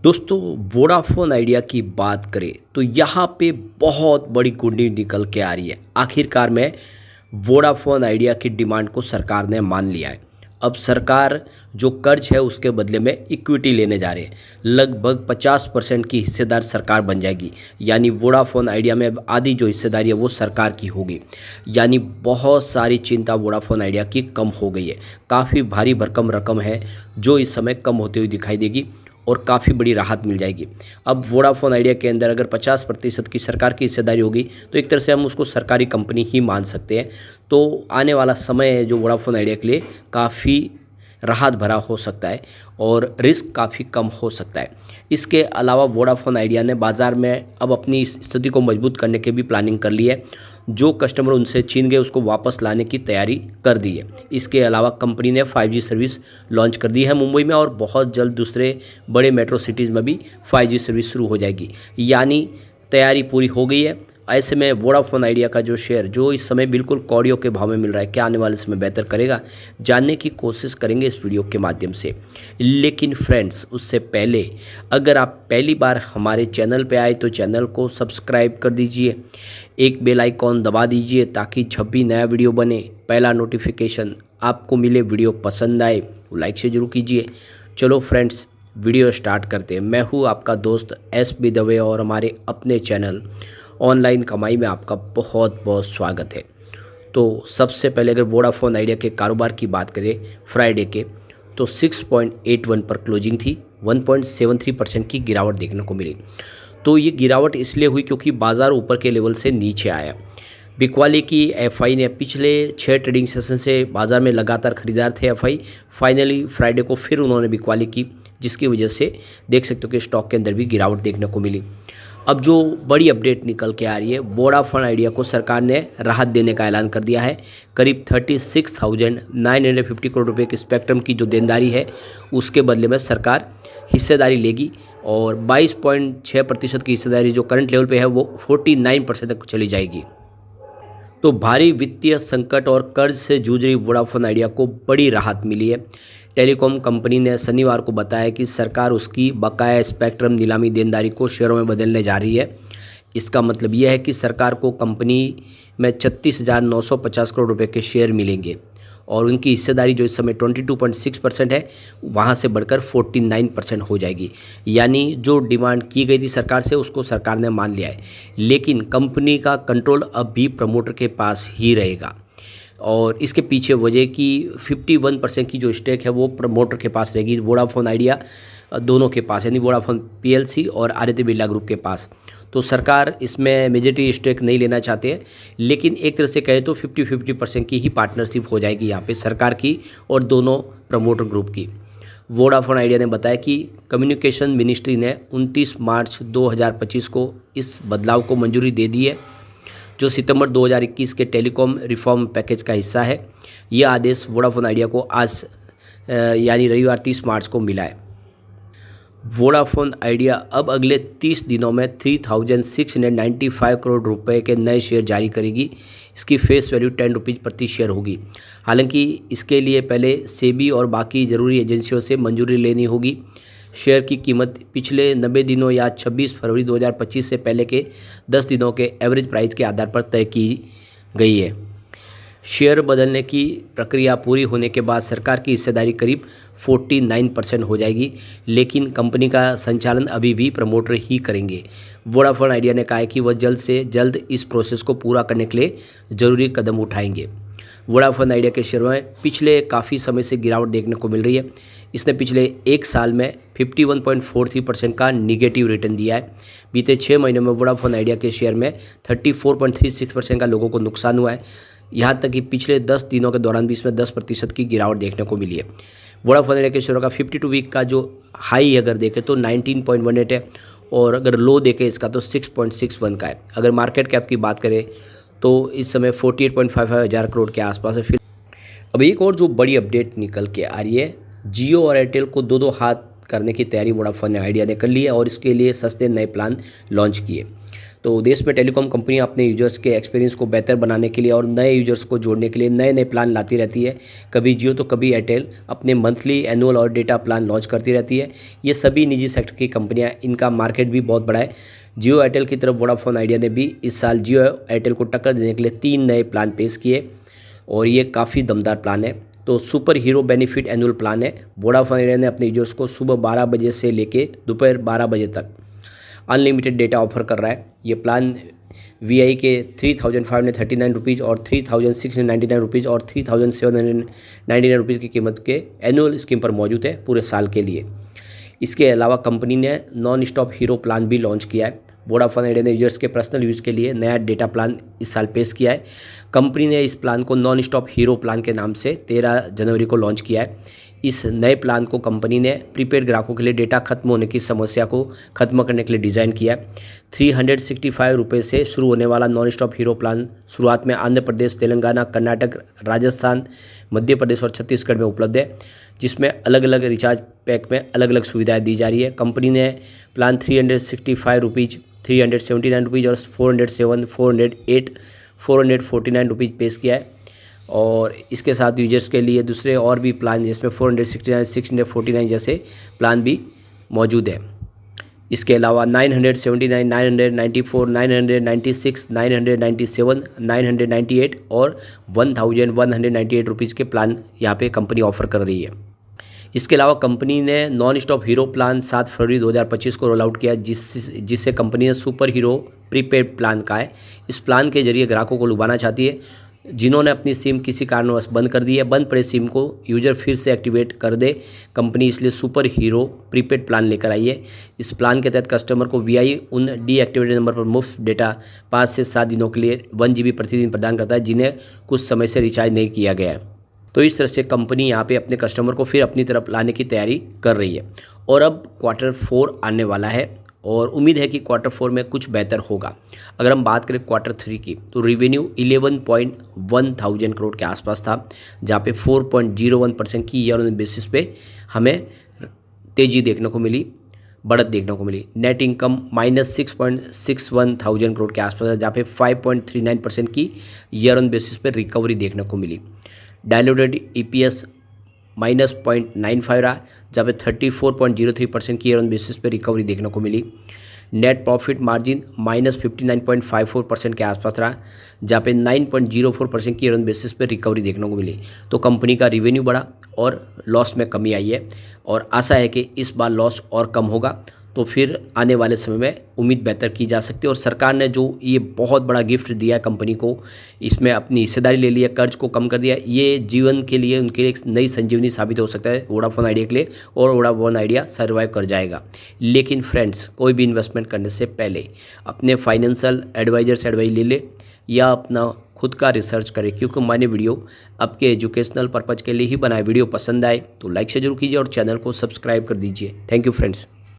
दोस्तों, Vodafone idea की बात करें तो यहाँ पे बहुत बड़ी कुंडी निकल के आ रही है। आखिरकार में वोडाफोन आइडिया की डिमांड को सरकार ने मान लिया है। अब सरकार जो कर्ज है उसके बदले में इक्विटी लेने जा रहे हैं। लगभग 50% की हिस्सेदार सरकार बन जाएगी। यानी वोडाफोन आइडिया में अब आधी जो हिस्सेदारी है वो सरकार की होगी। यानी बहुत सारी चिंता वोडाफोन आइडिया की कम हो गई है। काफ़ी भारी भरकम रकम है जो इस समय कम होती हुई दिखाई देगी और काफ़ी बड़ी राहत मिल जाएगी। अब वोडाफोन आइडिया के अंदर अगर 50% की सरकार की हिस्सेदारी होगी तो एक तरह से हम उसको सरकारी कंपनी ही मान सकते हैं। तो आने वाला समय है जो वोडाफोन आइडिया के लिए काफ़ी राहत भरा हो सकता है और रिस्क काफ़ी कम हो सकता है। इसके अलावा वोडाफोन आइडिया ने बाज़ार में अब अपनी स्थिति को मजबूत करने की भी प्लानिंग कर ली है। जो कस्टमर उनसे छीन गए उसको वापस लाने की तैयारी कर दी है। इसके अलावा कंपनी ने 5G सर्विस लॉन्च कर दी है मुंबई में और बहुत जल्द दूसरे बड़े मेट्रो सिटीज़ में भी 5G सर्विस शुरू हो जाएगी। यानी तैयारी पूरी हो गई है। ऐसे में वोडाफोन आइडिया का जो शेयर जो इस समय बिल्कुल कौड़ियों के भाव में मिल रहा है, क्या आने वाले समय बेहतर करेगा, जानने की कोशिश करेंगे इस वीडियो के माध्यम से। लेकिन फ्रेंड्स, उससे पहले अगर आप पहली बार हमारे चैनल पे आए तो चैनल को सब्सक्राइब कर दीजिए, एक बेल आइकॉन दबा दीजिए ताकि जब भी नया वीडियो बने पहला नोटिफिकेशन आपको मिले। वीडियो पसंद आए तो लाइक से जरूर कीजिए। चलो फ्रेंड्स, वीडियो स्टार्ट करते हैं। मैं हूँ आपका दोस्त SB दवे और हमारे अपने चैनल ऑनलाइन कमाई में आपका बहुत बहुत स्वागत है। तो सबसे पहले अगर वोडाफोन आइडिया के कारोबार की बात करें फ्राइडे के, तो 6.81 पर क्लोजिंग थी। 1.73% की गिरावट देखने को मिली। तो ये गिरावट इसलिए हुई क्योंकि बाज़ार ऊपर के लेवल से नीचे आया। बिकवाली की एफआई ने पिछले 6 ट्रेडिंग सेशन से बाज़ार में लगातार खरीदार थे एफआई। फाइनली फ्राइडे को फिर उन्होंने बिकवाली की, जिसकी वजह से देख सकते हो कि स्टॉक के अंदर भी गिरावट देखने को मिली। अब जो बड़ी अपडेट निकल के आ रही है, वोडाफोन आइडिया को सरकार ने राहत देने का ऐलान कर दिया है। करीब 36,950 करोड़ रुपए के स्पेक्ट्रम की जो देनदारी है उसके बदले में सरकार हिस्सेदारी लेगी और 22.6% की हिस्सेदारी जो करंट लेवल पे है वो 49% तक चली जाएगी। तो भारी वित्तीय संकट और कर्ज से जूझ रही वोडाफोन आइडिया को बड़ी राहत मिली है। टेलीकॉम कंपनी ने शनिवार को बताया कि सरकार उसकी बकाया स्पेक्ट्रम नीलामी देनदारी को शेयरों में बदलने जा रही है। इसका मतलब यह है कि सरकार को कंपनी में 36,950 करोड़ रुपए के शेयर मिलेंगे और उनकी हिस्सेदारी जो इस समय 22.6% है वहाँ से बढ़कर 49% हो जाएगी। यानी जो डिमांड की गई थी सरकार से उसको सरकार ने मान लिया है, लेकिन कंपनी का कंट्रोल अब भी प्रमोटर के पास ही रहेगा। और इसके पीछे वजह कि 51% की जो स्टेक है वो प्रमोटर के पास रहेगी। वोडाफोन आइडिया दोनों के पास, यानी वोडाफोन PLC और आदित्य बिरला ग्रुप के पास। तो सरकार इसमें मेजॉरिटी स्टेक नहीं लेना चाहते हैं, लेकिन एक तरह से कहे तो 50-50% की ही पार्टनरशिप हो जाएगी यहाँ पे सरकार की और दोनों प्रमोटर ग्रुप की। वोडाफोन आइडिया ने बताया कि कम्युनिकेशन मिनिस्ट्री ने 29 मार्च 2025 को इस बदलाव को मंजूरी दे दी है, जो सितंबर 2021 के टेलीकॉम रिफॉर्म पैकेज का हिस्सा है। यह आदेश वोडाफोन आइडिया को आज यानी रविवार 30 मार्च को मिला है। वोडाफोन आइडिया अब अगले 30 दिनों में 3,695 करोड़ रुपए के नए शेयर जारी करेगी। इसकी फेस वैल्यू 10 रुपीज़ प्रति शेयर होगी। हालांकि इसके लिए पहले सेबी और बाकी ज़रूरी एजेंसियों से मंजूरी लेनी होगी। शेयर की कीमत पिछले 90 दिनों या 26 फरवरी 2025 से पहले के 10 दिनों के एवरेज प्राइस के आधार पर तय की गई है। शेयर बदलने की प्रक्रिया पूरी होने के बाद सरकार की हिस्सेदारी करीब 49% हो जाएगी, लेकिन कंपनी का संचालन अभी भी प्रमोटर ही करेंगे। वोडाफोन आइडिया ने कहा है कि वह जल्द से जल्द इस प्रोसेस को पूरा करने के लिए ज़रूरी कदम उठाएंगे। वोडाफोन आइडिया के शेयरों में पिछले काफ़ी समय से गिरावट देखने को मिल रही है। इसने पिछले एक साल में 51.43% का निगेटिव रिटर्न दिया है। बीते 6 महीनों में वोडाफोन आइडिया के शेयर में 34.36% का लोगों को नुकसान हुआ है। यहाँ तक कि पिछले 10 दिनों के दौरान भी इसमें 10% की गिरावट देखने को मिली है। वोडाफोन आइडिया के शेयरों का 52 वीक का जो हाई अगर देखें तो 19.18 है और अगर लो देखें इसका तो 6.61 का है। अगर मार्केट कैप की बात करें तो इस समय 48.55 हज़ार करोड़ के आसपास है। फिर अब एक और जो बड़ी अपडेट निकल के आ रही है, जियो और एयरटेल को दो हाथ करने की तैयारी वोडाफोन आइडिया ने कर ली है और इसके लिए सस्ते नए प्लान लॉन्च किए। तो देश में टेलीकॉम कंपनियां अपने यूजर्स के एक्सपीरियंस को बेहतर बनाने के लिए और नए यूजर्स को जोड़ने के लिए नए नए प्लान लाती रहती है। कभी जियो तो कभी एयरटेल अपने मंथली, एनुअल और डेटा प्लान लॉन्च करती रहती है। ये सभी निजी सेक्टर की कंपनियां, इनका मार्केट भी बहुत बड़ा है। जियो एयरटेल की तरफ वोडाफोन आइडिया ने भी इस साल जियो एयरटेल को टक्कर देने के लिए 3 नए प्लान पेश किए और ये काफ़ी दमदार प्लान है। तो super hero benefit annual plan है। वोडाफोन आइडिया ने अपने यूजर्स को सुबह 12 बजे से लेके दोपहर 12 बजे तक अनलिमिटेड डेटा ऑफर कर रहा है। ये प्लान वीआई के 3,539 रुपीज़ और 3,699 रुपीज़ और 3,799 रुपीज़ की कीमत के एनुअल स्कीम पर मौजूद है पूरे साल के लिए। इसके अलावा कंपनी ने नॉन स्टॉप हीरो प्लान भी लॉन्च किया है। वोडाफोन आइडिया ने यूजर्स के पर्सनल यूज़ के लिए नया डेटा प्लान इस साल पेश किया है। कंपनी ने इस प्लान को नॉन स्टॉप हीरो प्लान के नाम से 13 जनवरी को लॉन्च किया है। इस नए प्लान को कंपनी ने प्रीपेड ग्राहकों के लिए डेटा खत्म होने की समस्या को खत्म करने के लिए डिज़ाइन किया है। 365 रुपये से शुरू होने वाला नॉन स्टॉप हीरो प्लान शुरुआत में आंध्र प्रदेश, तेलंगाना, कर्नाटक, राजस्थान, मध्य प्रदेश और छत्तीसगढ़ में उपलब्ध है, जिसमें अलग अलग रिचार्ज पैक में अलग अलग सुविधाएं दी जा रही है। कंपनी ने प्लान 365 रुपीज़, 379 रुपीज़ और 407, 408, 449 रुपीज़ पेश किया है। और इसके साथ यूजर्स के लिए दूसरे और भी प्लान जिसमें 469, 649 जैसे प्लान भी मौजूद है। इसके अलावा 979, 994, 996, 997, 998 और 1198 रुपीज़ के प्लान यहाँ पे कंपनी ऑफर कर रही है। इसके अलावा कंपनी ने नॉन स्टॉप हीरो प्लान 7 फरवरी 2025 को रोल आउट किया, जिसे कंपनी ने सुपर हीरो प्रीपेड प्लान कहा है। इस प्लान के जरिए ग्राहकों को लुभाना चाहती है जिन्होंने अपनी सिम किसी कारणवश बंद कर दी है। बंद पड़े सिम को यूजर फिर से एक्टिवेट कर दे, कंपनी इसलिए सुपर हीरो प्रीपेड प्लान लेकर आई है। इस प्लान के तहत कस्टमर को वीआई उन डीएक्टिवेटेड नंबर पर मुफ्त डेटा 5 से 7 दिनों के लिए 1 GB प्रतिदिन प्रदान करता है, जिन्हें कुछ समय से रिचार्ज नहीं किया गया है। तो इस तरह से कंपनी यहाँ पे अपने कस्टमर को फिर अपनी तरफ लाने की तैयारी कर रही है। और अब Q4 आने वाला है और उम्मीद है कि Q4 में कुछ बेहतर होगा। अगर हम बात करें Q3 की, तो रेवेन्यू 11.1 करोड़ के आसपास था, जहाँ पे 4.01% की ईयर ऑन बेसिस पे हमें तेज़ी देखने को मिली, बढ़त देखने को मिली। नेट इनकम -6.61 करोड़ के आसपास है, जहाँ पे 5.39% की ईयर ऑन बेसिस पे रिकवरी देखने को मिली। डायलूटेड EPS -0.95 रहा, जहाँ पे 34.03% की ईयर ऑन बेसिस पे रिकवरी देखने को मिली। नेट प्रॉफिट मार्जिन -59.54% के आसपास रहा, जहाँ पे 9.04% की ईयर ऑन बेसिस पे रिकवरी देखने को मिली। तो कंपनी का रिवेन्यू बढ़ा और लॉस में कमी आई है और आशा है कि इस बार लॉस और कम होगा, तो फिर आने वाले समय में उम्मीद बेहतर की जा सकती है। और सरकार ने जो ये बहुत बड़ा गिफ्ट दिया है कंपनी को, इसमें अपनी हिस्सेदारी ले ली है, कर्ज को कम कर दिया, ये जीवन के लिए उनके लिए एक नई संजीवनी साबित हो सकता है वोडाफोन आइडिया के लिए, और वोडाफोन आइडिया सर्वाइव कर जाएगा। लेकिन फ्रेंड्स, कोई भी इन्वेस्टमेंट करने से पहले अपने फाइनेंशियल एडवाइजर से एडवाइस ले ले या अपना खुद का रिसर्च करें, क्योंकि मैंने वीडियो आपके एजुकेशनल पर्पज़ के लिए ही बनाए। वीडियो पसंद आए तो लाइक से जरूर कीजिए और चैनल को सब्सक्राइब कर दीजिए। Thank you friends.